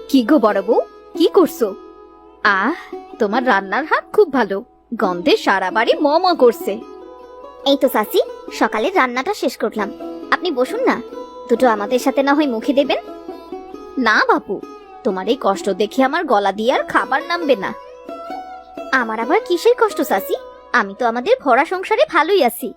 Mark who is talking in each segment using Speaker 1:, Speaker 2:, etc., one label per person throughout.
Speaker 1: কি গো বড় বউ, কি করছো? আহ, তোমার রান্নার হাত খুব ভালো, গন্ধে সারা বাড়ি ম ম করছে।
Speaker 2: এই তো চাচি, সকালের রান্নাটা শেষ করলাম। আপনি বসুন না, দুটো আমাদের সাথে না হয় মুখে দেবেন।
Speaker 1: না বাপু, তোমার এই কষ্ট দেখে আমার গলা দিয়ে আর খাবার নামবে না।
Speaker 2: আমার আবার কিসের কষ্ট চাচি? আমি তো আমাদের ভরা সংসারে ভালোই আছি।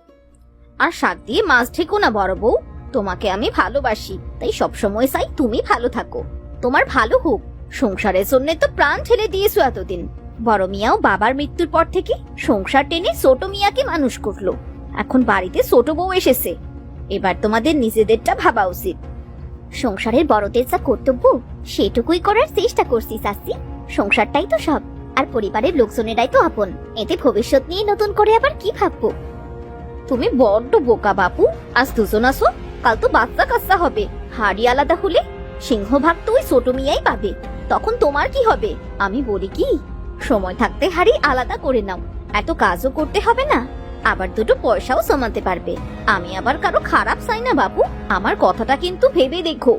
Speaker 1: আর শাক দিয়ে মাছ ঠেকো না বড় বউ, তোমাকে আমি ভালোবাসি, তাই সবসময় চাই তুমি ভালো থাকো, তোমার ভালো হোক। সংসারের জন্য তো প্রাণ ঠেলে দিয়েছো এতদিন। বড় মিয়াও বাবার মৃত্যুর পর থেকে সংসার টেনে ছোট মিয়াকে মানুষ করলো। এখন বাড়িতে ছোট বউ এসেছে, এবার তোমাদের নিজেদেরটা ভাবা উচিত।
Speaker 2: সংসারের বড়দের যা কর্তব্য সেটুকুই করার চেষ্টা করছি চাচি। সংসারটাই তো সব, আর পরিবারের লোকজনেরাই তো আপন। এতে ভবিষ্যৎ নিয়ে নতুন করে আবার কি ভাববো?
Speaker 1: তুমি বড্ড বোকা বাপু। আজ দুজন আসো, কাল তো বাচ্চা কাচ্চা হবে। হাড়ি আলাদা হলে সিংহভাগ তো ওই ছোট মিয়াই পাবে, তখন তোমার কি হবে? আমি বলি কি, সময় থাকতে হাড়ি আলাদা করে নাও, এত কাজও করতে হবে না, আবার দুটো পয়সাও জমাতে পারবে। আমি আবার কারো খারাপ চাই না বাপু, আমার কথাটা কিন্তু ভেবে দেখো।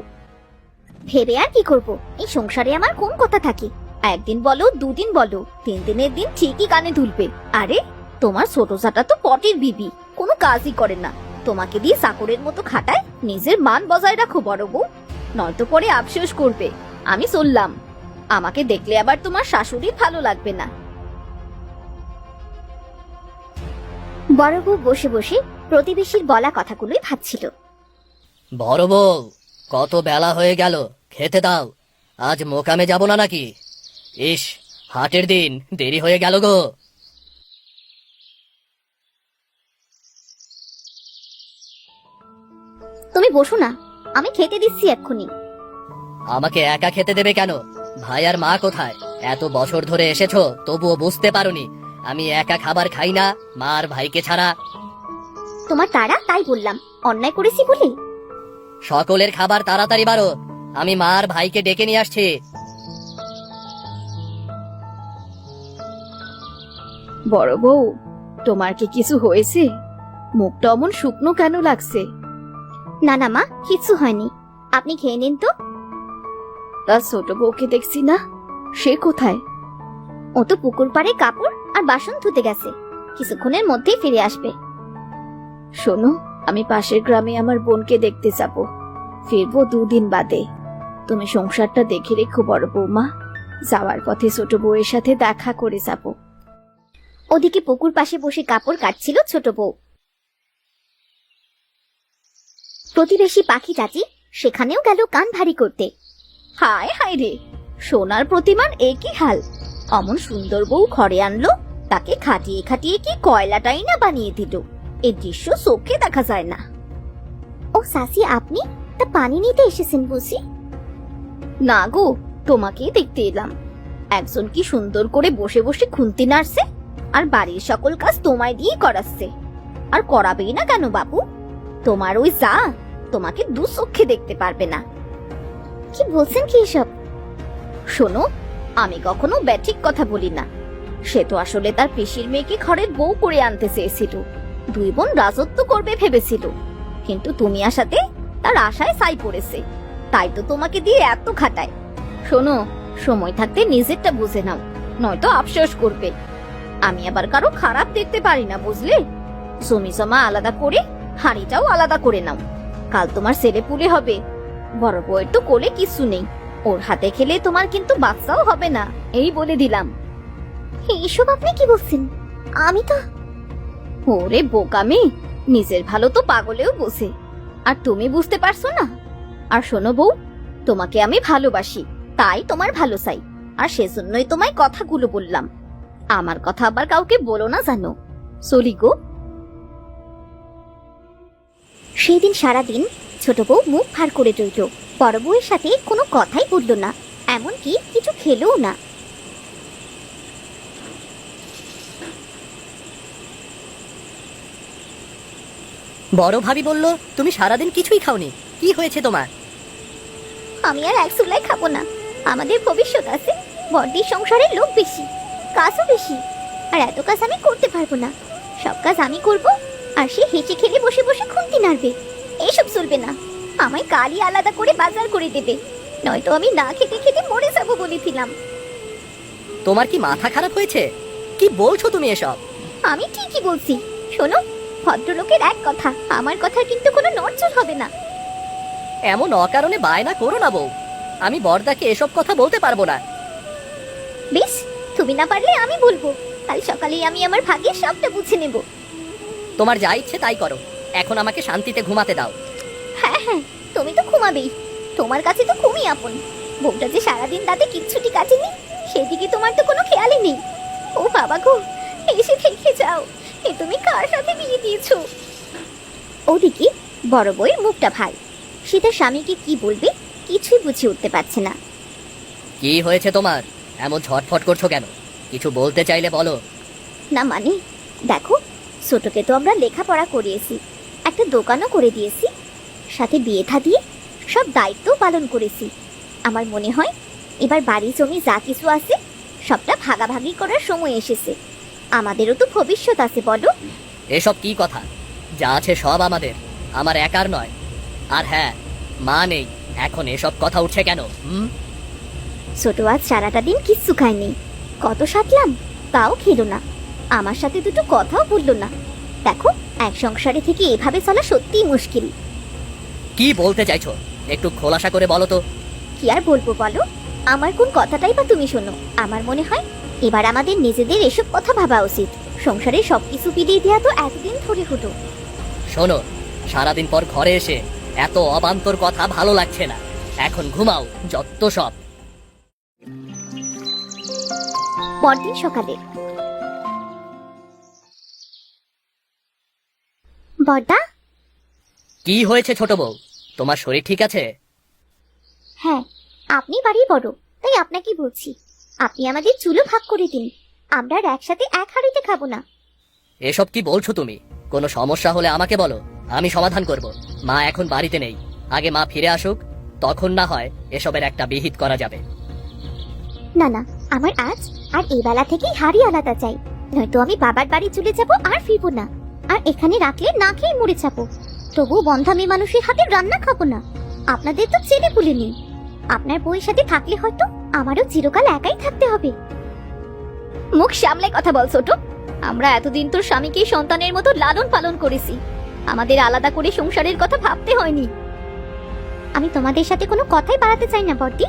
Speaker 2: ভেবে আর কি করব? এই সংসারে আমার কোন কথা থাকে?
Speaker 1: একদিন বলো, দুদিন বলো, 3 দিনের দিন ঠিকই কানে তুলবে। আরে তোমার ছোট জাটা তো পটির বিবি, কোনো কাজই করে না, তোমাকে দিয়ে চাকরের মতো খাটায়। নিজের মান বজায় রাখো বড় বউ, নয়তো পরে আফসোস করবে। আমি চললাম, আমাকে দেখলে আবার তোমার শাশুড়ির ভালো লাগবে না।
Speaker 2: বড় বউ বসে বসে প্রতিবেশীর বলা কথাগুলোই ভাবছিল।
Speaker 3: বড় বউ, কত বেলা হয়ে গেল, খেতে দাও। আজ মোকামে যাব না নাকি? ইস, হাটের দিন, দেরি হয়ে গেল গো।
Speaker 2: তুমি বসো না, আমি খেতে দিচ্ছি এক্ষুনি।
Speaker 3: আমাকে একা খেতে দেবে কেন? ভাই আর মা কোথায়? এত বছর ধরে এসেছো, তবুও বুঝতে পারোনি আমি একা খাবার খাই না, মা আর ভাইকে ছাড়া।
Speaker 2: তোমার তারা, তাই বললাম। অন্যায় করেছি বলে?
Speaker 3: সকলের খাবার তাড়াতাড়ি বাড়ো, আমি মা আর ভাইকে ডেকে নিয়ে আসছি।
Speaker 1: বড় বউ, তোমার কি কিছু হয়েছে? মুখটা অমন শুকনো কেন লাগছে?
Speaker 2: না না মা, কিছু হয়নি। আপনি খেয়ে নিন তো।
Speaker 1: তার ছোট বউকে দেখছি না, সে কোথায়?
Speaker 2: ও তো পুকুর পাড়ে কাপড় আর বাসন ধুতে গেছে, কিছুক্ষণের মধ্যেই ফিরে আসবে।
Speaker 1: শোনো, আমি পাশের গ্রামে আমার বোনকে দেখতে যাব, ফিরবো 2 দিন বাদে। তুমি সংসারটা দেখে রেখো বড় বৌমা, যাওয়ার পথে ছোট বউয়ের সাথে দেখা করে যাব।
Speaker 2: ওদিকে পুকুর পাশে বসে কাপড় কাটছিল ছোট বউ। প্রতিবেশী পাখি চাচি সেখানেও গেল কান ভারী করতে।
Speaker 1: হায় হায় রে, সোনার প্রতিমার একই হাল। অমন সুন্দর বউ ঘরে আনলো, তাকে খাটিয়ে খাটিয়ে কি কয়লাটাই না বানিয়ে দিল। এই দৃশ্য চোখে দেখা যায় না।
Speaker 2: ও চাচি, আপনি তা পানি নিতে এসেছেন বুঝি?
Speaker 1: না গো, তোমাকেই দেখতে এলাম। একজন কি সুন্দর করে বসে বসে খুন্তি নাড়ছে, আর বাড়ির সকল কাজ তোমায় দিয়েই করাচ্ছে। আর করাবেই না কেন বাপু? তোমার ওই যা তোমাকে দুচক্ষে দেখতে পারবে না।
Speaker 2: কি বলছেন কি এসব?
Speaker 1: শোনো, আমি কখনো ব্যাঠিক কথা বলি না। সে তো আসলে তার পিসির মেয়েকে ঘরের বউ করে আনতে চেয়েছিল, 2 বোন রাজত্ব করবে ভেবেছিল, কিন্তু তুমি আসাতে তার আশায় ছাই পড়েছে, তাই তো তোমাকে দিয়ে এত খাটায়। শোনো, সময় থাকতে নিজেরটা বুঝে নাও, নয়তো আফসোস করবে। আমি আবার কারো খারাপ দেখতে পারি না, বুঝলে? জমি জমা আলাদা করে, হাঁড়িটাও আলাদা করে নাও। কাল তোমার ছেলে পুলে হবে, বড় বউয়ের তো কোলে কিছু নেই, ওর হাতে খেলে তোমার কিন্তু বাচ্চাও হবে না, এই বলে দিলাম।
Speaker 2: এইসব আপনি কি বলছেন? আমি তো...
Speaker 1: ওরে বোকামি, নিজের ভালো তো পাগলেও বোঝে, আর তুমি বুঝতে পারছো না? আর শোনো বউ, তোমাকে আমি ভালোবাসি, তাই তোমার ভালো চাই, আর সেজন্যই তোমায় কথাগুলো বললাম। আমার কথা আবার কাউকে বলো না, জানো? চলি গো।
Speaker 2: সেদিন সারাদিন ছোট বউ মুখ ভার করে রইল, বড় বউয়ের সাথে কোনো কথাই বলল না, এমনকি কিছু খেলেও না।
Speaker 3: বড় ভাবি বলল তুমি সারাদিন কিছুই খাওনি, কি হয়েছে তোমার?
Speaker 2: আমি আর এক চুলাই খাবো না, আমাদের ভবিষ্যৎ আছে। বড়দির সংসারের লোক বেশি, কাজও বেশি, আর এত কাজ আমি করতে পারবো না। সব কাজ আমি করব, আর সে হেঁচে খেলে বসে বসে খুন্তি নাড়বে। এইসব চলবে না, আমায় কালই আলাদা করে বাজার করে দেবে। নয়তো আমি না খেতে খেতে মরে যাবো বলেছিলাম।
Speaker 3: তোমার কি মাথা খারাপ হয়েছে? কি বলছো তুমি এসব?
Speaker 2: আমি ঠিকই বলছি। শোনো, ভদ্রলোকের এক কথা, আমার কথার কিন্তু কোনো নড়চড় হবে না।
Speaker 3: এমন অকারণে বায়না করো না বউ। আমি বড়দাকে এসব কথা বলতে পারবো না।
Speaker 2: বেশ, তুমি না পারলে আমি বলবো। কাল সকালেই আমি আমার ভাগ্যের সবটা বুঝে নেব।
Speaker 3: তোমার যা ইচ্ছে তাই করো, এখন আমাকে শান্তিতে ঘুমাতে দাও।
Speaker 2: হ্যাঁ হ্যাঁ, তুমি তো ঘুমাবেই। তোমার কাছে তো খুবই আপন। বউটা যে সারাদিন রাতে কিচ্ছুটি কাটেনি, সেদিকে তোমার তো কোনো খেয়ালই নেই। ও বাবা গো, এসে দেখে যাও, এ তুমি কার সাথে বিয়ে দিয়েছো? ওদিকে বড় বউয়ের মুখটা ভাই। সে তার স্বামীকে কি বলবে কিছুই বুঝে উঠতে পারছে না।
Speaker 3: কি হয়েছে তোমার? এমন ঝটফট করছো কেন? কিছু বলতে চাইলে বলো।
Speaker 2: না মানে, দেখো, ছোটকে তো আমরা লেখাপড়া করিয়েছি, একটা দোকানও করে দিয়েছি, সাথে বিয়ে থা দিয়ে সব দায়িত্ব পালন করেছি। আমার মনে হয় এবার বাড়ি জমি যা কিছু আছে সবটা ভাগাভাগি করার সময় এসেছে। আমাদেরও তো ভবিষ্যৎ আছে, বলো।
Speaker 3: এসব কি কথা? যা আছে সব আমাদের, আমার একার নয়। আর হ্যাঁ, মা নেই, এখন এসব কথা উঠছে কেন?
Speaker 2: ছোট আজ সারাটা দিন কিচ্ছু খায়নি, কত সাতলাম তাও খেলো না, আমার সাথে দুটো কথাও বললো না। দেখো, এক সংসারে থেকে এভাবে চলা সত্যিই মুশকিল।
Speaker 3: কি বলতে চাইছো একটু খোলাসা করে বলো তো।
Speaker 2: কি আর বলবো বলো, আমার কোন কথাটাই বা তুমি শোনো। আমার মনে হয় এবার আমাদের নিজেদের এসব কথা ভাবা উচিত। সংসারে সবকিছু বিলিয়ে দেওয়া তো এতদিন ধরে হতো।
Speaker 3: শোনো, সারাদিন পর ঘরে এসে এত অবান্তর কথা ভালো লাগছে না। এখন ঘুমাও, যত সব।
Speaker 2: পরদিন সকালে বড়দা।
Speaker 3: কি হয়েছে ছোট বউ? তোমার শরীর ঠিক আছে?
Speaker 2: হ্যাঁ, আপনি বাড়ি বড়, তাই আপনাকে বলছি, আপনি আমাদের চুলো ভাগ করে দিন। আমরা আর একসাথে এক হাঁড়িতে খাবো না।
Speaker 3: এসব কি বলছো তুমি? কোনো সমস্যা হলে আমাকে বলো, আমি সমাধান করব। মা এখন বাড়িতে নেই, আগে মা ফিরে আসুক, তখন না হয় এসবের একটা বিহিত করা যাবে।
Speaker 2: না না, আমার আজ আর এই বেলা থেকেই হাঁড়ি আলাদা চাই, নয়তো আমি বাবার বাড়ি চলে যাব আর ফিরবো না। আর এখানে রাখলে না খেয়ে মরে যাবো। তবু বন্ধা মেয়ে মানুষের হাতে রান্না খাবো না। আপনাদের তো ছেলে পুলে নেই, আপনার বউয়ের সাথে থাকলে হয়তো আমারও চিরকাল একাই থাকতে হবে।
Speaker 1: মুখ সামলে কথা বল ছোট। আমরা এতদিন তোর স্বামীকে সন্তানের মতো লালন পালন করেছি, আমাদের আলাদা করে সংসারের কথা ভাবতে হয়নি।
Speaker 2: আমি তোমাদের সাথে কোনো কথাই বাড়াতে চাই না বড়দি।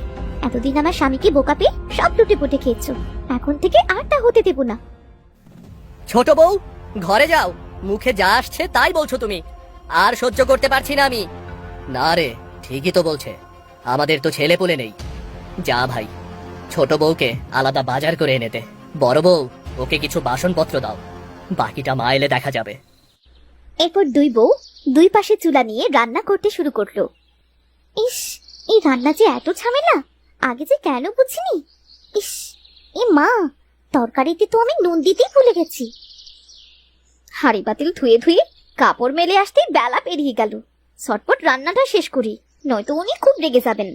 Speaker 2: এতদিন আমার স্বামীকে বোকা পেয়ে সব লুটে পুটে খেয়েছো, এখন থেকে আর তা হতে দেব না।
Speaker 3: ছোট বউ, ঘরে যাও। মুখে যা আসছে তাই বলছো তুমি। আর সহ্য করতে পারছি না আমি। না রে, ঠিকই তো বলছে, আমাদের তো ছেলে পুলে নেই। যা ভাই, ছোট বউকে আলাদা বাজার করে এনে দে। বড় বউ, ওকে কিছু বাসনপত্র দাও, বাকিটা মা এলে দেখা যাবে।
Speaker 2: এরপর দুই বউ দুই পাশে চুলা নিয়ে রান্না করতে শুরু করলো। ইস, এই রান্না যে এত ঝামেলা, আগে যে কেন বুঝিনি। ইস, এ মা, তরকারিতে তো আমি নুন দিতেই ভুলে গেছি।
Speaker 1: হাঁড়ি পাতিল ধুয়ে ধুয়ে কাপড় মেলে আসতেই বেলা পেরিয়ে গেল। চটপট রান্নাটা শেষ করি, নয়তো উনি খুব রেগে যাবেন।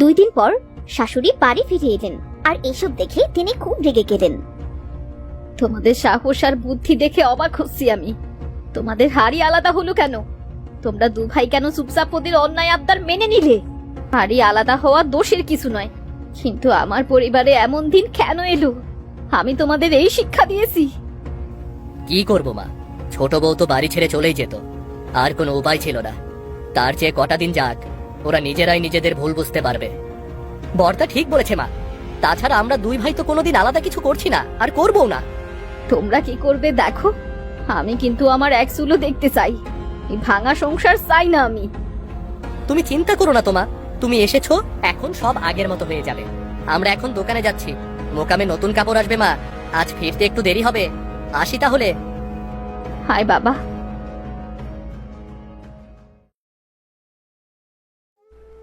Speaker 2: 2 দিন পর শাশুড়ি বাড়ি ফিরে এলেন, আর এসব দেখে তিনি খুব রেগে গেলেন।
Speaker 1: তোমাদের সাহস আর বুদ্ধি দেখে অবাক হচ্ছি আমি। তোমাদের হাড়ি আলাদা হলো কেন? তোমরা দু ভাই কেন চুপচাপ ওদের অন্যায় আবদার মেনে নিলে? হাড়ি আলাদা হওয়া দোষের কিছু নয়, কিন্তু আমার পরিবারে এমন দিন কেন এলো? আমি তোমাদের এই শিক্ষা দিয়েছি।
Speaker 3: কি করব মা, ছোট বউ তো বাড়ি ছেড়ে চলেই যেত, আর কোনো উপায় ছিল না। তার চেয়ে কটা দিন যাক, ওরা নিজেরাই নিজেদের ভুল বুঝতে পারবে। বর্দা ঠিক বলেছে মা, তাছাড়া আমরা দুই ভাই তো কোনোদিন আলাদা কিছু করছি না, আর করবো না।
Speaker 1: তোমরা কি করবে দেখো, আমি কিন্তু আমার এক চুলো দেখতে চাই। এই ভাঙা সংসার চাই না আমি।
Speaker 3: তুমি চিন্তা করো না তোমা, তুমি এসেছো, এখন সব আগের মতো হয়ে যাবে। আমরা এখন দোকানে যাচ্ছি, মোকামে নতুন কাপড় আসবে মা, আজ ফিরতে একটু দেরি হবে। আসি তাহলে।
Speaker 1: হায় বাবা।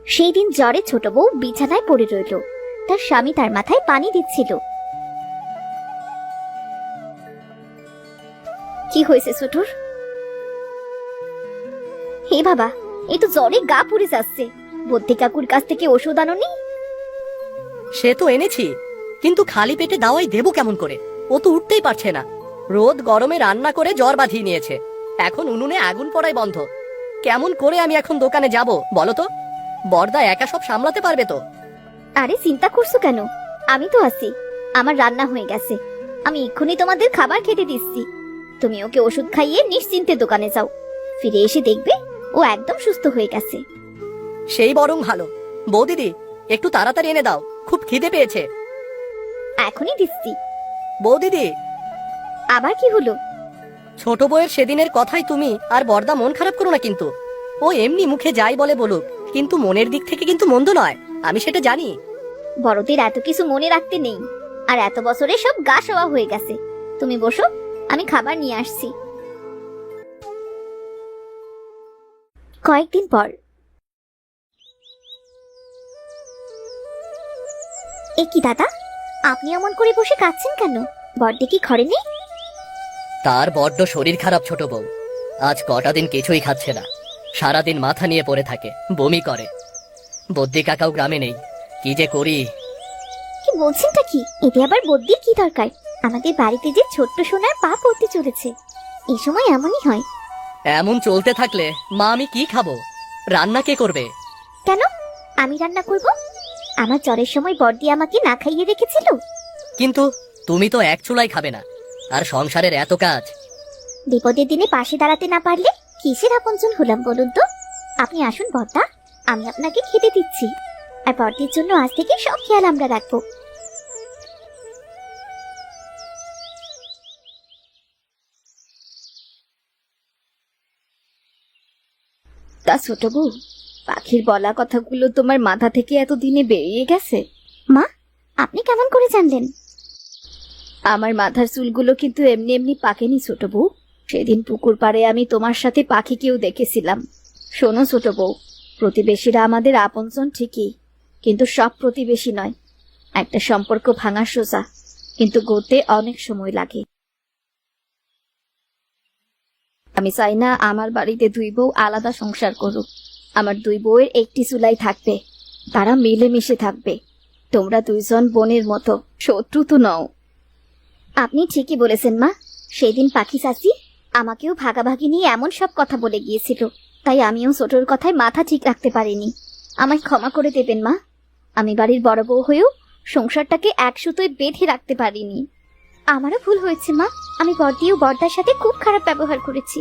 Speaker 2: সেই দিন জ্বরে ছোট বউ বিছানায় পড়ে রইল, তার স্বামী তার মাথায় পানি দিচ্ছিল।
Speaker 1: কি হয়েছে ছোটুর?
Speaker 2: হে বাবা, এই তো জ্বরে গা পুড়ে যাচ্ছে। বদ্যি কাকুর কাছ থেকে ওষুধ আনোনি?
Speaker 3: সে তো এনেছি, কিন্তু খালি পেটে দাওয়াই দেবো কেমন করে? ও তো উঠতেই পারছে না। রোদ গরমে রান্না করে জ্বর বাঁধিয়ে নিয়েছে, এখন উনুনে আগুন পড়াই বন্ধ। কেমন করে আমি এখন দোকানে যাব বলো তো? বড়দা একা সব সামলাতে পারবে তো?
Speaker 2: আরে চিন্তা করছো কেন? আমি তো আছি। আমার রান্না হয়ে গেছে। আমি এক্ষুনি তোমাদের খাবার খেতে দিচ্ছি। তুমি ওকে ওষুধ খাইয়ে নিশ্চিন্তে দোকানে যাও। ফিরে এসে দেখবে ও একদম সুস্থ হয়ে গেছে।
Speaker 3: সেই বরং ভালো। বৌদিদি, একটু তাড়াতাড়ি এনে দাও, খুব খিদে পেয়েছে।
Speaker 2: এখনই দিচ্ছি।
Speaker 3: বৌদিদি,
Speaker 2: আবার কি হলো?
Speaker 3: ছোট বউয়ের সেদিনের কথাই তুমি আর বড়দা মন খারাপ করো না কিন্তু। ও এমনি মুখে যাই বলে বলুক, কিন্তু মনের দিক থেকে কিন্তু মন্দ নয়, আমি সেটা জানি।
Speaker 2: বড়দের এত কিছু মনে রাখতে নেই। আর এত বছরে সব গা সওয়া হয়ে গেছে। তুমি বসো, আমি খাবার নিয়ে আসছি। কয়েকদিন পর। এ কি দাদা, আপনি এমন করে বসে কাঁদছেন কেন? বড়দি কি ঘরে নেই?
Speaker 3: তার বড্ড শরীর খারাপ ছোট বউ। আজ কটা দিন কিছুই খাচ্ছে না, সারাদিন মাথা নিয়ে পড়ে থাকে, বমি করে। বদ্যি কাকাও গ্রামে নেই, কি যে করি।
Speaker 2: কি বলছেনটা কি? এতে আবার বদ্যির কি দরকার? আমাদের বাড়িতে যে ছোট্ট সোনার পা পড়তে চলেছে, এই সময় এমনই হয়।
Speaker 3: এমন চলতে থাকলে মা আমি কি খাবো? রান্না কে করবে?
Speaker 2: কেন আমি রান্না করব? আমার জ্বরের সময় বড়দি আমাকে না খাইয়ে রেখেছিল।
Speaker 3: কিন্তু তুমি তো এক চুলাই খাবে না, আর সংসারের এত কাজ।
Speaker 2: বিপদের দিনে পাশে দাঁড়াতে না পারলে কিসের আপনজন হলাম বলুন তো? আপনি আসুন বড়দা, আমি আপনাকে খেতে দিচ্ছি। আর বড়দির জন্য আজ থেকে সব খেয়াল আমরা রাখবো।
Speaker 1: তা ছোট বউ, পাখির বলা কথাগুলো তোমার মাথা থেকে এতদিনে বেরিয়ে গেছে?
Speaker 2: মা, আপনি কেমন করে জানলেন?
Speaker 1: আমার মাথার চুলগুলো কিন্তু এমনি এমনি পাকেনি ছোট বউ। সেদিন পুকুর পাড়ে আমি তোমার সাথে পাখিকেও দেখেছিলাম। শোনো ছোট বউ, প্রতিবেশীরা আমাদের আপনজন ঠিকই, কিন্তু সব প্রতিবেশী নয়। একটা সম্পর্ক ভাঙা সোজা, কিন্তু গড়তে অনেক সময় লাগে। আমি চাই না আমার বাড়িতে দুই বউ আলাদা সংসার করুক। আমার দুই বউয়ের একটি চুলাই থাকবে, তারা মিলেমিশে থাকবে। তোমরা দুইজন বোনের মতো, শত্রু তো নও।
Speaker 2: আপনি ঠিকই বলেছেন মা। সেদিন পাখি চাচি আমাকেও ভাগাভাগি নিয়ে এমন সব কথা বলে গিয়েছিল, তাই আমিও ছোটর কথায় মাথা ঠিক রাখতে পারিনি। আমায় ক্ষমা করে দেবেন মা। আমি বাড়ির বড় বউ হয়েও সংসারটাকে এক সুতোয় বেঁধে রাখতে পারিনি। আমারও ভুল হয়েছে মা। আমি বড়দি ও বড়দার সাথে খুব খারাপ ব্যবহার করেছি।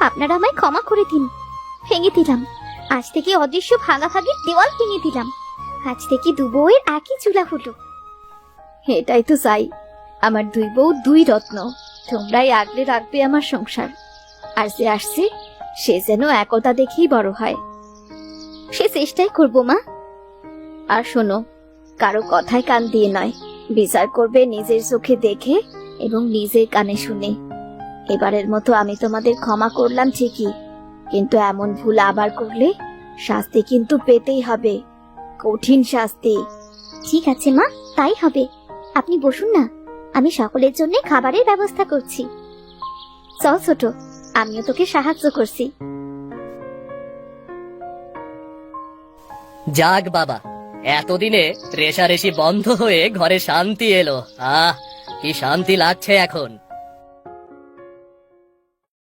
Speaker 2: আপনারা আমায় ক্ষমা করে দিন। ভেঙে দিলাম, আজ থেকে অদৃশ্য ভাগাভাগির দেওয়াল ভেঙে দিলাম। আজ থেকে দু বউয়ের একই চুলা হলো।
Speaker 1: এটাই তো চাই, আমার দুই বউ দুই রত্ন। তোমরাই আগলে রাখবে আমার সংসার। আর যে আসছে সে যেন একতা দেখেই বড় হয়।
Speaker 2: সে চেষ্টাই করব মা।
Speaker 1: আর শোনো, কারো কথায় কান দিয়ে নয়, বিচার করবে নিজের চোখে দেখে এবং নিজের কানে শুনে। এবারের মতো আমি তোমাদের ক্ষমা করলাম ঠিকই, কিন্তু এমন ভুল আবার করলে শাস্তি কিন্তু পেতেই হবে, কঠিন শাস্তি।
Speaker 2: ঠিক আছে মা, তাই হবে। আপনি বসুন না, আমি সকলের জন্য খাবারের ব্যবস্থা করছি। চল ছোট, আমিও তোকে সাহায্য করছি।
Speaker 3: যাক বাবা, এতদিনে রেশারেশি বন্ধ হয়ে ঘরে শান্তি এলো। কি শান্তি লাগছে এখন।